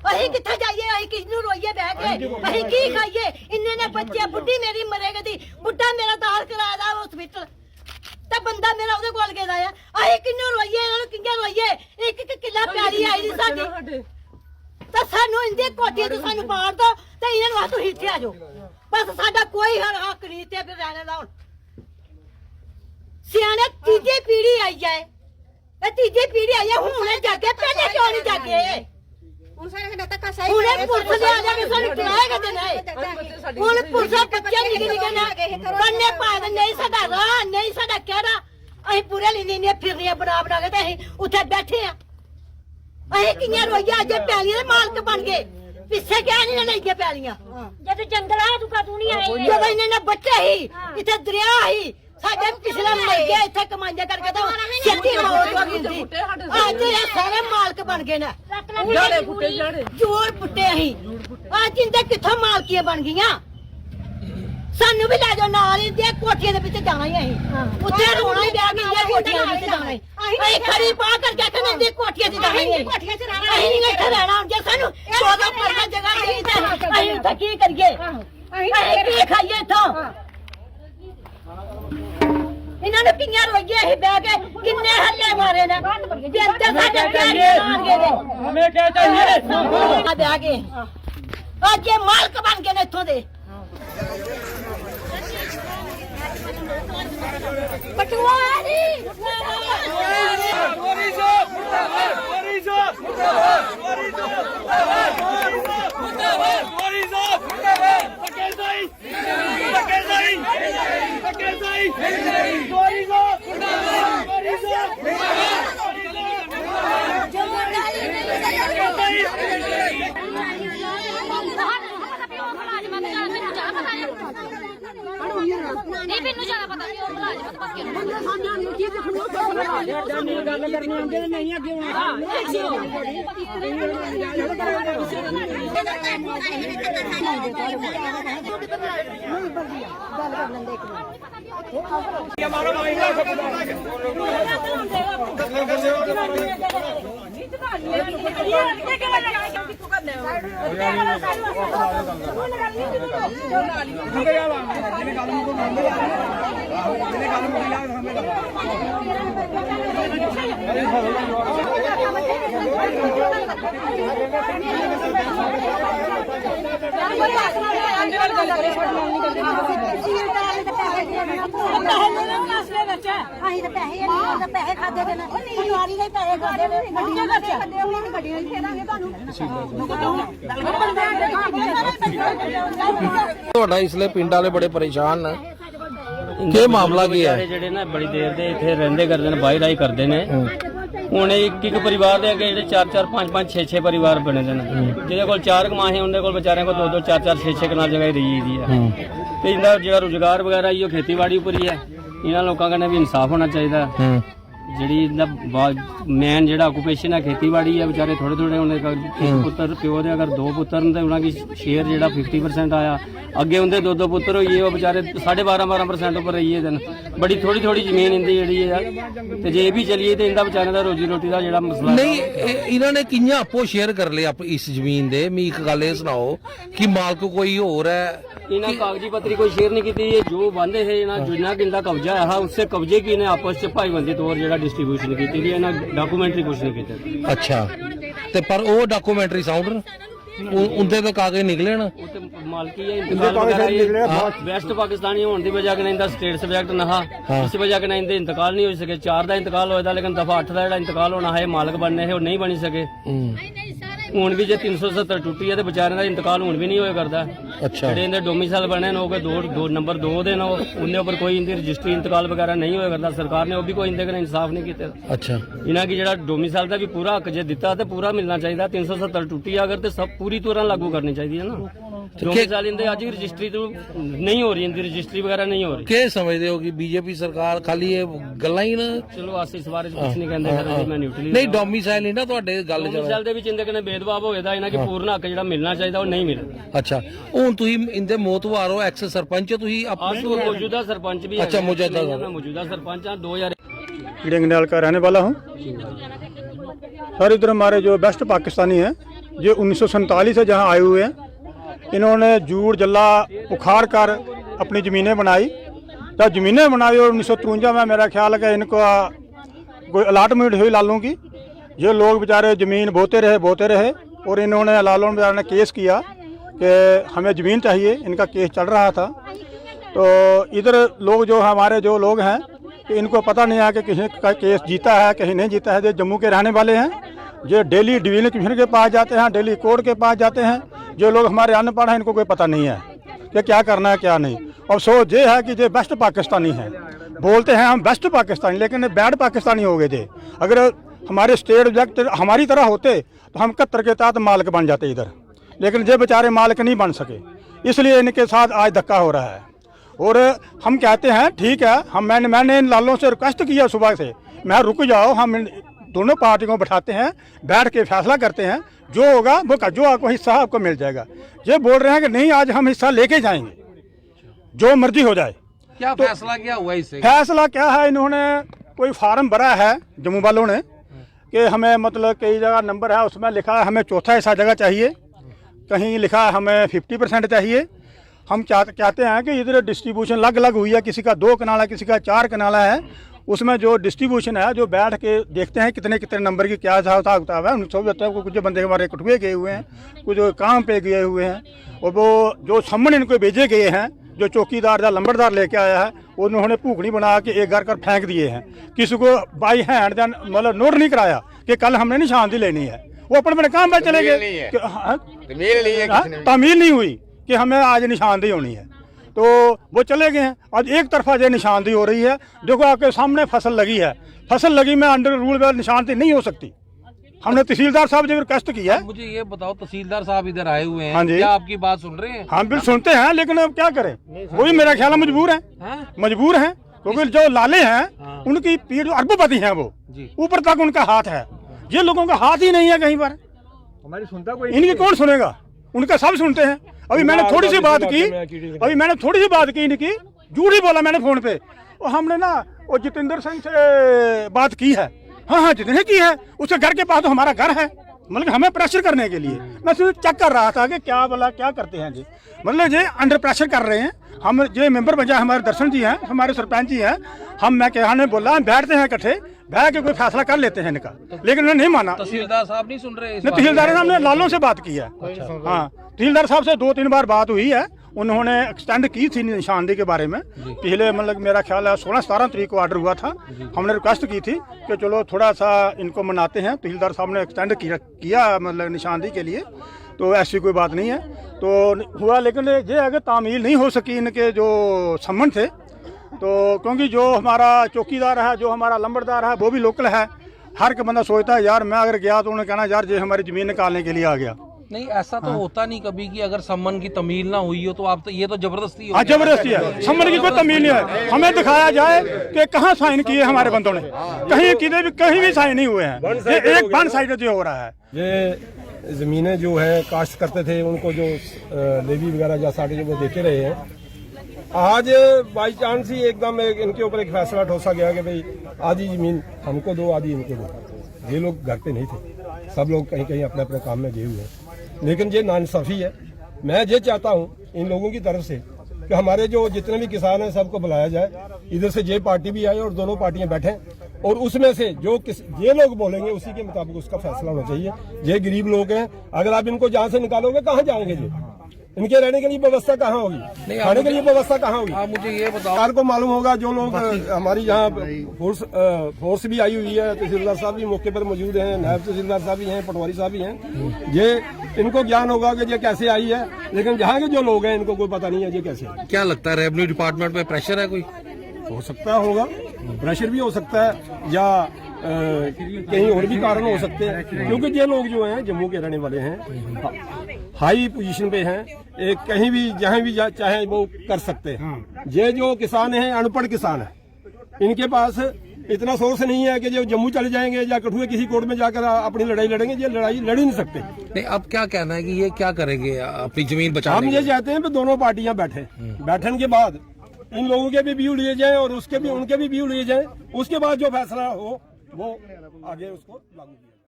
अहीं किथे जाइए अहीं किसनू रोइए बह के अहीं की खाइए इन्ने ने बच्चे बुढ़ी मेरी मरेगी दी बुढ़ा मेरा दाल कराया दा हॉस्पिटल ते बंदा मेरा ओदे कोल गेदा आ अहीं किन्नू रोइए इन्हां नू किंगे रोइए एक एक किला प्यारी आई दी साडी ते सानू इंदे कोठी तो सानू बाहर दो ते इन्हां नू तू हिथे आ जाओ बस साडा कोई हक नहीं ते फिर रहने दा हुण सियाने तीजी पीढ़ी आई जाए ते तीजी पीढ़ी आई है हुणे जागे पहले क्यों नहीं जागे ਹੁਣ ਸਾਡੇ ਧੱਕਾ ਸਹੀ ਹੁਣੇ ਪੁਲਿਸ ਦੇ ਆ ਜਾ ਕੇ ਸਾਨੂੰ ਕਿਰਾਏਗਾ ਤੇ ਨਹੀਂ ਹੁਣ ਪੁਲਿਸ ਬੱਚੇ ਨਿਕਲ ਨਿਕਲ ਨਾ ਕੰਨੇ ਪਾ ਦੇ ਨਹੀਂ ਸਾਡਾ ਰਾਹ ਨਹੀਂ ਸਾਡਾ ਕਿਹੜਾ ਅਸੀਂ ਪੂਰੇ ਲੈਣੇ ਨੇ ਫਿਰਨੀਆਂ ਬਣਾ ਬਣਾ ਕੇ ਤੇ ਅਸੀਂ ਉੱਥੇ ਬੈਠੇ ਆ ਅਸੀਂ ਕਿੰਨੀਆਂ ਰੋਈਆਂ ਅੱਜ ਪੈਲੀਆਂ ਦੇ ਮਾਲਕ ਬਣ ਗਏ ਪਿੱਛੇ ਕਿਆ ਨਹੀਂ ਲੈ ਕੇ ਪੈਲੀਆਂ ਜਦ ਜੰਗਲਾ ਤੂੰ ਕਦੋਂ ਨਹੀਂ ਆਏ ਜਦੋਂ ਇਹਨਾਂ ਨੇ ਬੱਚੇ ਹੀ ਇੱਥੇ ਦਰਿਆ ਹੀ ਸਾਡੇ ਪਿਛਲੇ ਮਰ ਗਿਆ ਇੱਥੇ ਕਮਾਈਆਂ ਕਰਕੇ ਤਾਂ ਛੇਤੀ ਮੌਤ ਹੋ ਗਈ ਸੀ ਅੱਜ ਇਹ ਸਾਰੇ ਮਾਲਕ ਬਣ ਗਏ ਨੇ ਜਾੜੇ ਪੁੱਟੇ ਜਾੜੇ ਜੋਰ ਪੁੱਟੇ ਅਸੀਂ ਅੱਜ ਇੰਦੇ ਕਿੱਥੋਂ ਮਾਲਕੀਆਂ ਬਣ ਗਈਆਂ ਸਾਨੂੰ ਵੀ ਲੈ ਜਾਓ ਨਾਲ ਹੀ ਦੇ ਕੋਠੀਆਂ ਦੇ ਵਿੱਚ ਜਾਣਾ ਹੀ ਅਸੀਂ ਉੱਥੇ ਰੋਣਾ ਹੀ ਪਿਆ ਕਿ ਇਹ ਕੋਠੀਆਂ ਦੇ ਵਿੱਚ ਜਾਣਾ ਹੀ ਅਸੀਂ ਖੜੀ ਪਾ ਕਰਕੇ ਕਹਿੰਦੇ ਦੇ ਕੋਠੀਆਂ 'ਚ ਜਾਣਾ ਹੀ ਕੋਠੀਆਂ 'ਚ ਰਹਿਣਾ ਅਸੀਂ ਨਹੀਂ ਇੱਥੇ ਰਹਿਣਾ ਜੇ ਸਾਨੂੰ 14 ਪਰਨਾ ਜਗ੍ਹਾ ਨਹੀਂ ਤੇ ਅਸੀਂ ਉੱਥੇ ਕੀ ਕਰੀਏ ਅਸੀਂ ਕੀ ਖਾਈਏ ਇੱਥੋਂ इन्हों ने किन्ने रोइए ही बह के किन्ने हल्ले मारे ने बेंते साडे प्यारे मार गए हमें क्या चाहिए बह के आज ये मालक बन गए ने इथों दे पटवारी नहीं मैनू ज्यादा पता नहीं मुलाजमत बस ਤੁਹਾਡਾ ਇਸ ਲਈ ਪਿੰਡ ਵਾਲੇ ਬੜੇ ਪਰੇਸ਼ਾਨ ਨੇ ਕੀ ਮਾਮਲਾ ਕੀ ਹੈ ਜਿਹੜੇ ਨਾ ਬੜੀ ਦੇਰ ਦੇ ਇੱਥੇ ਰਹਿੰਦੇ ਕਰਦੇ ਨੇ ਬਾਈ ਰਾਈ ਕਰਦੇ ਨੇ ਹੁਣ ਇੱਕ ਪਰਿਵਾਰ ਦੇ ਅੱਗੇ ਜਿਹੜੇ 4-4 5-5 6-6 ਪਰਿਵਾਰ ਬਣੇ ਦੇ ਨੇ ਜਿਹਦੇ ਕੋਲ 4 ਕਮਾਹੇ ਉਹਦੇ ਕੋਲ ਵਿਚਾਰਿਆਂ ਕੋਲ 2-2 4-4 6-6 ਕਨਾਲ ਜਗ੍ਹਾ ਹੀ ਰਹੀ ਦੀ ਹੈ ਤੇ ਇਹਦਾ ਜਿਹੜਾ ਰੁਜ਼ਗਾਰ ਵਗੈਰਾ ਇਹ ਖੇਤੀਬਾੜੀ ਉੱਪਰ ਹੀ ਹੈ ਇਹਨਾਂ ਲੋਕਾਂ ਕਹਿੰਦੇ ਵੀ ਇਨਸਾਫ ਹੋਣਾ ਚਾਹੀਦਾ ਜਿਹੜੀ ਇਹਦਾ ਮੇਨ ਜਿਹੜਾ ਆਕੂਪੇਸ਼ਨ ਹੈ ਖੇਤੀਬਾੜੀ ਹੈ ਵਿਚਾਰੇ ਥੋੜੇ ਥੋੜੇ ਉਹਨੇ ਪੁੱਤਰ ਪਿਓ ਦੇ ਅਗਰ 2 ਪੁੱਤਰ ਨੇ ਤੇ ਉਹਨਾਂ ਦੀ ਸ਼ੇਅਰ ਜਿਹੜਾ 50% ਆਇਆ ਅੱਗੇ ਉਹਦੇ 2 ਪੁੱਤਰ ਹੋਈਏ ਉਹ ਵਿਚਾਰੇ 12.5% ਉੱਪਰ ਰਹੀਏ ਦਿਨ ਬੜੀ ਥੋੜੀ ਜ਼ਮੀਨ ਇੰਦੀ ਜਿਹੜੀ ਹੈ ਤੇ ਜੇ ਇਹ ਵੀ ਚਲੀਏ ਤੇ ਇਹਦਾ ਵਿਚਾਰਿਆਂ ਦਾ ਰੋਜੀ ਰੋਟੀ ਦਾ ਜਿਹੜਾ ਮਸਲਾ ਨਹੀਂ ਇਹਨਾਂ ਨੇ ਕਿੰਨਾ ਆਪੋ ਸ਼ੇਅਰ ਕਰ ਲਿਆ ਇਸ ਜ਼ਮੀਨ ਦੇ ਮੈਂ ਇੱਕ ਗੱਲ ਇਹ ਸੁਣਾਓ ਕਿ ਮਾਲਕ ਕੋਈ ਹੋਰ ਹੈ ਇਹਨਾਂ ਕਾਗਜ਼ੀ ਪੱਤਰੀ ਕੋਈ ਸ਼ੇਅਰ नहीं की थी जो बंद है ना जिन्ना किंदा कब्जा है उससे कब्जे की ने आपस च भाईबंदी तौर जेड़ा डिस्ट्रीब्यूशन की थी ना डॉक्यूमेंट्री कुछ नहीं की अच्छा ते पर वो डॉक्यूमेंट्री साउंड उनते तो कागज निकले ना मालकी है इंतकाल वगैरह वेस्ट पाकिस्तानी होने की वजह कने इंदा स्टेट सब्जेक्ट नहा इस वजह कने इंदे इंतकाल नहीं हो सके 4 दा इंतकाल होया लेकिन दफा 8 दा जेड़ा इंतकाल होना है मालक बनने है वो नहीं बनी सके ਹੁਣ ਵੀ ਜੇ 370 ਟੁੱਟੀ ਹੈ ਤੇ ਵਿਚਾਰਿਆਂ ਦਾ ਇੰਤਕਾਲ ਹੁਣ ਵੀ ਨਹੀਂ ਹੋਇਆ ਕਰਦਾ ਅੱਛਾ ਜਿਹੜੇ ਇਹਦੇ ਡੋਮਿਸਾਈਲ ਬਣੇ ਨੇ ਉਹ ਕਿ 2 ਨੰਬਰ 2 ਦੇ ਨੇ ਉਹਦੇ ਉੱਪਰ ਕੋਈ ਇੰਦੀ ਰਜਿਸਟਰੀ ਇੰਤਕਾਲ ਵਗੈਰਾ ਨਹੀਂ ਹੋਇਆ ਕਰਦਾ ਸਰਕਾਰ ਨੇ ਉਹ ਵੀ ਕੋਈ ਇੰਦੇ ਕਨੇ ਇਨਸਾਫ ਨਹੀਂ ਕੀਤਾ ਅੱਛਾ ਇਹਨਾਂ ਕੀ ਜਿਹੜਾ ਡੋਮਿਸਾਈਲ ਦਾ ਵੀ ਪੂਰਾ ਹੱਕ ਜੇ ਦਿੱਤਾ ਤੇ ਪੂਰਾ ਮਿਲਣਾ ਚਾਹੀਦਾ 370 ਟੁੱਟੀ ਅਗਰ ਤੇ ਸਭ ਪੂਰੀ ਤਰ੍ਹਾਂ ਲਾਗੂ ਕਰਨੀ ਚਾਹੀਦੀ ਹੈ ਨਾ ਡੋਮਿਸਾਈਲ ਇੰਦੇ ਅੱਜ ਵੀ ਰਜਿਸਟਰੀ ਤੋਂ ਨਹੀਂ ਹੋ ਰਹੀ ਇੰਦੀ ਰਜਿਸਟਰੀ ਵਗੈਰਾ ਨਹੀਂ ਹੋ ਰਹੀ ਕੀ ਸਮਝਦੇ ਹੋ ਕਿ ਬੀਜੇਪੀ ਸਰਕਾਰ ਖਾਲੀ ਇਹ ਗੱਲਾਂ ਹੀ ਨਾ ਚਲੋ ਅਸੀਂ ਇਸ ਬਾਰੇ ਕੁਝ ਨਹੀਂ ਕਹਿੰਦੇ ਸਰ ਮੈਂ ਨਿਊਟਰਲੀ ਨਹੀਂ ਡੋਮਿਸਾਈਲ ਨਹੀਂ ਨਾ ਤੁਹਾਡੇ ਗੱਲ ਡੋਮਿਸਾਈਲ ਦੇ ਵਿੱਚ ਇੰਦੇ ਕਨੇ ਭੇਦਭਾਵ ਹੋਏਦਾ ਇਹਨਾਂ ਕਿ ਪੂਰਨ ਹੱਕ ਜਿਹੜਾ ਮਿਲਣਾ ਚਾਹੀਦਾ ਉਹ ਨਹੀਂ ਮਿਲਦਾ ਅੱਛਾ ਹੁਣ ਤੁਸੀਂ ਇੰਦੇ ਮੋਤਵਾਰ ਹੋ ਐਕਸ ਸਰਪੰਚ ਤੁਸੀਂ मौजूदा सरपंच भी अच्छा मौजूदा सरपंच 2000 गिडंगनाल का रहने वाला हूँ सर। इधर हमारे जो बेस्ट पाकिस्तानी हैं ये 1947 से जहाँ आए हुए हैं। इन्होंने जूड़ जल्ला उखाड़ कर अपनी ज़मीनें बनाई। जब ज़मीनें बनाई और 1953 में मेरा ख्याल है कि इनको कोई अलाटमेंट हुई लालों की। ये लोग बेचारे ज़मीन बोते रहे और इन्होंने लालों ने केस किया कि हमें ज़मीन चाहिए। इनका केस चल रहा था। तो इधर लोग जो हमारे जो लोग हैं कि इनको पता नहीं है कि किसी का केस जीता है कहीं नहीं जीता है। जो जम्मू के रहने वाले हैं, जो डेली डिवीजन कमिश्नर के पास जाते हैं, डेली कोर्ट के पास जाते हैं। जो लोग हमारे अनपढ़ हैं, इनको कोई पता नहीं है कि क्या करना है क्या नहीं। और सोच ये है कि ये बेस्ट पाकिस्तानी है, बोलते हैं हम बेस्ट पाकिस्तानी, लेकिन बैड पाकिस्तानी हो गए थे। अगर हमारे स्टेट ऑब्जेक्ट हमारी तरह होते तो हम 71 के तहत मालिक बन जाते इधर, लेकिन ये बेचारे मालिक नहीं बन सके, इसलिए इनके साथ आज धक्का हो रहा है। और हम कहते हैं ठीक है, मैंने इन लालों से रिक्वेस्ट किया सुबह से, मैं रुक जाओ, हम दोनों पार्टियों को बैठाते हैं, बैठ के फैसला करते हैं, जो होगा वो का जो आपको हिस्सा आपको मिल जाएगा। ये बोल रहे हैं कि नहीं आज हम हिस्सा लेके जाएंगे, जो मर्जी हो जाए। क्या फैसला क्या हुआ इससे? फैसला क्या है, इन्होंने कोई फार्म भरा है जम्मू वालों ने कि हमें मतलब कई जगह नंबर है, उसमें लिखा है हमें चौथा हिस्सा जगह चाहिए, कहीं लिखा है हमें 50% चाहिए। हम चाहते हैं कि इधर डिस्ट्रीब्यूशन अलग अलग हुई है, किसी का 2 कनाल है, किसी का 4 कनाल है। उसमें जो डिस्ट्रीब्यूशन है, जो बैठ के देखते हैं कितने कितने नंबर की क्या हिसाब किताब है। उनको भी बताया कुछ बंदे हमारे कठुए गए हुए हैं, कुछ काम पे गए हुए हैं, और वो जो सम्मन इनको भेजे गए हैं, जो चौकीदार या लंबरदार लेके आया है, उन्होंने भूखनी बना के एक घर कर फेंक दिए हैं। किसी को बाई हैंड मतलब नोट नहीं कराया कि कल हमने निशानदी लेनी है, वो अपने अपने काम पे चले गए। तमील नहीं हुई कि हमें आज निशानदी होनी है, तो वो चले गए हैं। आज एक तरफा जो निशानदी हो रही है, देखो आपके सामने फसल लगी है, फसल लगी में अंडर रूल में निशानदी नहीं हो सकती। हमने तहसीलदार साहब जो रिक्वेस्ट किया है। मुझे ये बताओ, तहसीलदार साहब इधर आए हुए हैं, हाँ जी, क्या आपकी बात सुन रहे हैं? हाँ बिल्कुल सुनते हैं, लेकिन अब क्या करें, वो भी मेरा ख्याल मजबूर है, मजबूर हैं, क्योंकि जो लाले हैं उनकी पीढ़ अरबपति हैं, वो ऊपर तक उनका हाथ है। ये लोगों का हाथ ही नहीं है कहीं पर, हमारी सुनता कोई, इनकी कौन सुनेगा, उनका सब सुनते हैं। अभी मैंने थोड़ी सी बात की इनकी, झूठ ही बोला मैंने फोन पे, और हमने ना वो जितेंद्र सिंह से बात की है। हाँ जितने की है, उसके घर के पास तो हमारा घर है, मतलब हमें प्रेशर करने के लिए। मैं सिर्फ चेक कर रहा था कि क्या बोला क्या करते हैं जी, मतलब ये अंडर प्रेशर कर रहे हैं। हम ये मेंबर बचा हमारे दर्शन जी हैं, हमारे सरपंच जी हैं, मैं कहने बोला हम बैठते हैं इकट्ठे, बैठ के कोई फैसला कर लेते हैं इनका, लेकिन उन्होंने नहीं माना। तहसीलदार साहब नहीं सुन रहे? तहसीलदार साहब ने लालों से बात की है। हाँ तहसीलदार साहब से 2-3 बार बात हुई है, उन्होंने एक्सटेंड की थी निशानदी के बारे में। पिछले मतलब मेरा ख्याल है 16-17 तारीख को ऑर्डर हुआ था, हमने रिक्वेस्ट की थी कि चलो थोड़ा सा इनको मनाते हैं। तहसीलदार साहब ने एक्सटेंड किया मतलब निशानदी के लिए, तो ऐसी कोई बात नहीं है, तो हुआ। लेकिन ये अगर तामील नहीं हो सकी इनके जो सम्मन थे, तो क्योंकि जो हमारा चौकीदार है, जो हमारा लंबरदार है, वो भी लोकल है। हर एक बंदा सोचता है यार मैं अगर गया तो उन्हें कहना यार ये हमारी ज़मीन निकालने के लिए आ गया। नहीं ऐसा तो होता नहीं कभी कि अगर सम्मन की तमील ना हुई हो तो आप तो ये तो जबरदस्ती है। जबरदस्ती है, सम्मन की कोई तमील नहीं है। हमें दिखाया जाए कि कहाँ साइन किए हमारे बंदों ने, कहीं भी साइन नहीं हुए हैं। ये एक वन साइड जो हो रहा है। ये जमीनें जो है काश्त करते थे, उनको जो लेवी वगैरह या साढ़े वो देते रहे हैं, आज बाई चांस ही एकदम इनके ऊपर एक फैसला ठोसा गया कि भाई आधी जमीन हमको दो आधी इनको दो। ये लोग घर पे नहीं थे, सब लोग कहीं कहीं अपने अपने काम में गए हुए हैं, लेकिन ये नाइंसाफी है। मैं ये चाहता हूँ इन लोगों की तरफ से कि हमारे जो जितने भी किसान हैं सबको बुलाया जाए, इधर से ये पार्टी भी आए और दोनों पार्टियां बैठें, और उसमें से जो ये लोग बोलेंगे उसी के मुताबिक उसका फैसला होना चाहिए। ये गरीब लोग हैं, अगर आप इनको जहाँ से निकालोगे कहाँ जाएंगे ये, इनके रहने के लिए व्यवस्था कहाँ होगी, खाने के लिए व्यवस्था कहाँ होगी? आप मुझे ये बताओ, सरकार को मालूम होगा, जो लोग हमारी यहाँ फोर्स भी आई हुई है, तहसीलदार साहब भी मौके पर मौजूद हैं, नायब तहसीलदार साहब भी हैं, पटवारी साहब भी हैं, ये इनको ज्ञान होगा कि ये कैसे आई है। लेकिन जहाँ के जो लोग हैं इनको कोई पता नहीं है ये कैसे है। क्या लगता है रेवेन्यू डिपार्टमेंट पे प्रेशर है? कोई हो सकता होगा, प्रेशर भी हो सकता है, या कहीं और भी कारण हो सकते हैं, क्योंकि ये लोग जो हैं जम्मू के रहने वाले हैं, हाई पोजीशन पे हैं, एक कहीं भी जहाँ भी चाहे वो कर सकते हैं। ये जो किसान हैं अनपढ़ किसान है, इनके पास इतना सोर्स नहीं है कि जो जम्मू चले जाएंगे या कठुए किसी कोर्ट में जाकर अपनी लड़ाई लड़ेंगे, ये लड़ाई लड़ ही नहीं सकते। नहीं अब क्या कहना है कि ये क्या करेंगे अपनी जमीन बचाने? हम ये चाहते हैं कि दोनों पार्टियां बैठने के बाद इन लोगों के भी व्यू लिए जाएं और उनके भी व्यू लिए जाएं, उसके बाद जो फैसला हो वो आगे उसको लागू किया।